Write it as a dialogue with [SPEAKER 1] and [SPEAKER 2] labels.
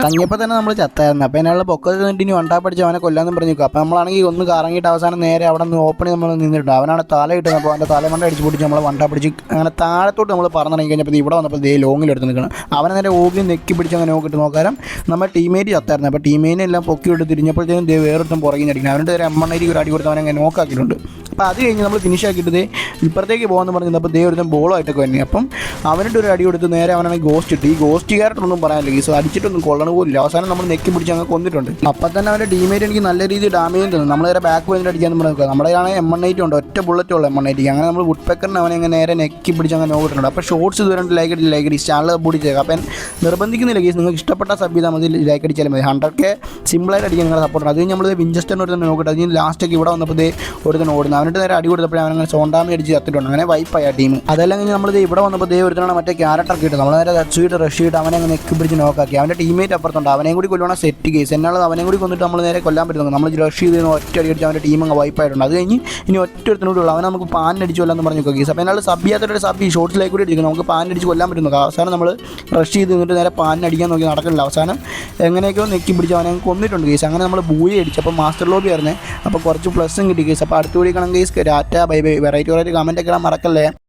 [SPEAKER 1] ഇറങ്ങിയപ്പോൾ തന്നെ നമ്മൾ ചത്തായിരുന്നു. അപ്പോൾ അതിനുള്ള പൊക്കത്ത് നിന്നിട്ട് ഇനി വണ്ടാ പഠിച്ച് അവനെ കൊല്ലാന്നും പറഞ്ഞു നിൽക്കും. അപ്പോൾ നമ്മളാണെങ്കിൽ ഒന്ന് കറങ്ങിയിട്ട് അവസാനം നേരെ അവിടെ നിന്ന് ഓപ്പണിൽ നമ്മൾ നിന്നിട്ടുണ്ട്. അവനാണ് തല കിട്ടുന്നത്. അപ്പോൾ അവൻ്റെ തലമണ്ട അടിച്ച് പൊടിച്ച് നമ്മൾ വണ്ടാ പിടിച്ച് അങ്ങനെ താഴത്തോട്ട് നമ്മൾ പറന്നിറങ്ങി കഴിഞ്ഞപ്പോൾ ഇവിടെ വന്നപ്പോൾ ലോങ്ങിലെടുത്ത് നിൽക്കണം. അവനെ നേരെ ഓഗി നെക്കി പിടിച്ച് അങ്ങനെ നോക്കിയിട്ട് നോക്കാനും നമ്മൾ ടീമേറ്റ് ചത്തായിരുന്നു. അപ്പോൾ ടീമേറ്റിനെ എല്ലാം പൊക്കി വിട്ട് തിരിഞ്ഞപ്പോഴത്തേക്കും വേറൊരുത്തും പുറകിൽ നിന്നടിക്കണം. അവൻ്റെ ഒരു M180 ഒരു അടി കൊടുത്ത് അവനെ അങ്ങനെ നോക്കാക്കിയിട്ടുണ്ട്. അപ്പോൾ അത് കഴിഞ്ഞ് നമ്മൾ ഫിനിഷ് ആക്കിയിട്ട് ഇപ്പുറത്തേക്ക് പോകാമെന്ന് പറഞ്ഞപ്പോൾ ഒരുത്തം ബോളായിട്ടൊക്കെ തന്നെ. അപ്പം അവനിട്ട് ഒരു അടി കൊടുത്ത് നേരെ അവനാണെങ്കിൽ ഗോസ്റ്റ് ഇട്ട്. ഈ ഗോസ്റ്റ് ക്യാരക്ടറൊന്നും പറയാനില്ല, സോ അടിച്ചിട്ടൊന്നും കൊള്ളണ പോലില്ല. അവസാനം നമ്മൾ നെക്കി പിടിച്ച് അങ്ങ് കൊന്നിട്ടുണ്ട്. അപ്പം തന്നെ അവൻ്റെ ടീമേറ്റ് എനിക്ക് നല്ല രീതിയിൽ ഡാമേജ് തന്നു. നമ്മൾ നേരെ ബാക്ക് പോയിന്റ് അടിക്കാന്ന് പറഞ്ഞാൽ നമ്മുടെ ആണെങ്കിൽ M180 ഉണ്ട്, ഒറ്റ ബുള്ളറ്റ് ഉള്ള M180. അങ്ങനെ നമ്മൾ വുഡ് പെക്കറിന് അവനെ അങ്ങനെ നേരെ നെക്കി പിടിച്ച് അങ്ങനെ നോക്കിയിട്ടുണ്ട്. അപ്പോൾ ഷോർട്സ് ഇതുവരെ ലൈക്ക് അടിച്ച് ചാനൽ പൊടിച്ചേക്കാം. അപ്പം നിർബന്ധിക്കുന്നില്ല കേസ്, നിങ്ങൾക്ക് ഇഷ്ടപ്പെട്ട സബ് ചെയ്താൽ മതി, ലൈക്ക് അടിച്ചാലും മതി. 100K സിമ്പിളായിട്ട് അടിക്കാൻ നിങ്ങളുടെ സപ്പോർട്ട്. അത് കഴിഞ്ഞ് നമ്മൾ വിഞ്ചസ്റ്ററിന് ഒരു തന്നെ നോക്കിയിട്ട് അതിന് ലാസ്റ്റൊക്കെ ഇവിടെ വന്നപ്പോൾ ഒരു തന്നെ ഓടുന്നു. അവനിട്ട് നേരെ അടി കൊടുത്തപ്പോൾ അവനങ്ങനെ സോണ്ടാമി അടിച്ച് ചത്തിട്ടുണ്ട്. അങ്ങനെ വൈപ്പായി ആ ടീം. അതെല്ലാം കഴിഞ്ഞ് നമ്മൾ ഇവിടെ വന്നപ്പോൾ ഒരുത്തനാണ് മറ്റേ ക്യാരക്ടർ കിട്ടും. നമ്മൾ നേരെ റഷ് ചെയ്തിട്ട് അവനെ അങ്ങനെ നെക്കി പിടിച്ച് നോക്കാക്കി. അവൻ്റെ ടീമേറ്റ് അപ്പുറത്തുണ്ട്, അവനെയും കൂടി കൊല്ലുവാണ് സെറ്റ് കേസ്. എന്നുള്ളത് അവനെയും കൂടി കൊന്നിട്ട് നമ്മൾ നേരെ കൊല്ലാൻ പറ്റുന്നു. നമ്മൾ റഷ് ചെയ്ത് ഒറ്റ അടി അടിച്ച് അവൻ്റെ ടീം അങ്ങ് വൈപ്പായിട്ടുണ്ട്. അത് കഴിഞ്ഞ് ഇനി ഒറ്റ ഒരുത്തിനോട് ഉള്ളൂ, അവനെ നമുക്ക് പാനടിച്ച് കൊല്ലാന്ന് പറഞ്ഞു കേസ്. അപ്പോൾ എന്നാൽ സബ് ചെയ്യാത്തൊരു സബ് ഈ ഷോർട്സിലേക്ക് കൂടി അടിക്കും, നമുക്ക് പാനടിച്ച് കൊല്ലാൻ പറ്റുന്നു. അവസാനം നമ്മൾ റഷ് ചെയ്ത് നിന്നിട്ട് നേരെ പാനടിക്കാൻ നോക്കി നടക്കില്ല. അവസാനം എങ്ങനെയൊക്കെയോ നെക്കി പിടിച്ച് അവനെ കൊന്നിട്ടുണ്ട് കേസ്. അങ്ങനെ നമ്മൾ ബൂയി അടിച്ചു. അപ്പോൾ മാസ്റ്റർ ലോബി ആയിരുന്നേ, അപ്പോൾ കുറച്ച് പ്ലസ്സും കിട്ടി കേസ്. അപ്പോൾ അടുത്ത കൂടി കാണാൻ case. Tata bye bye. Variety comment ഒക്കെ ഇടാൻ മറക്കല്ലേ.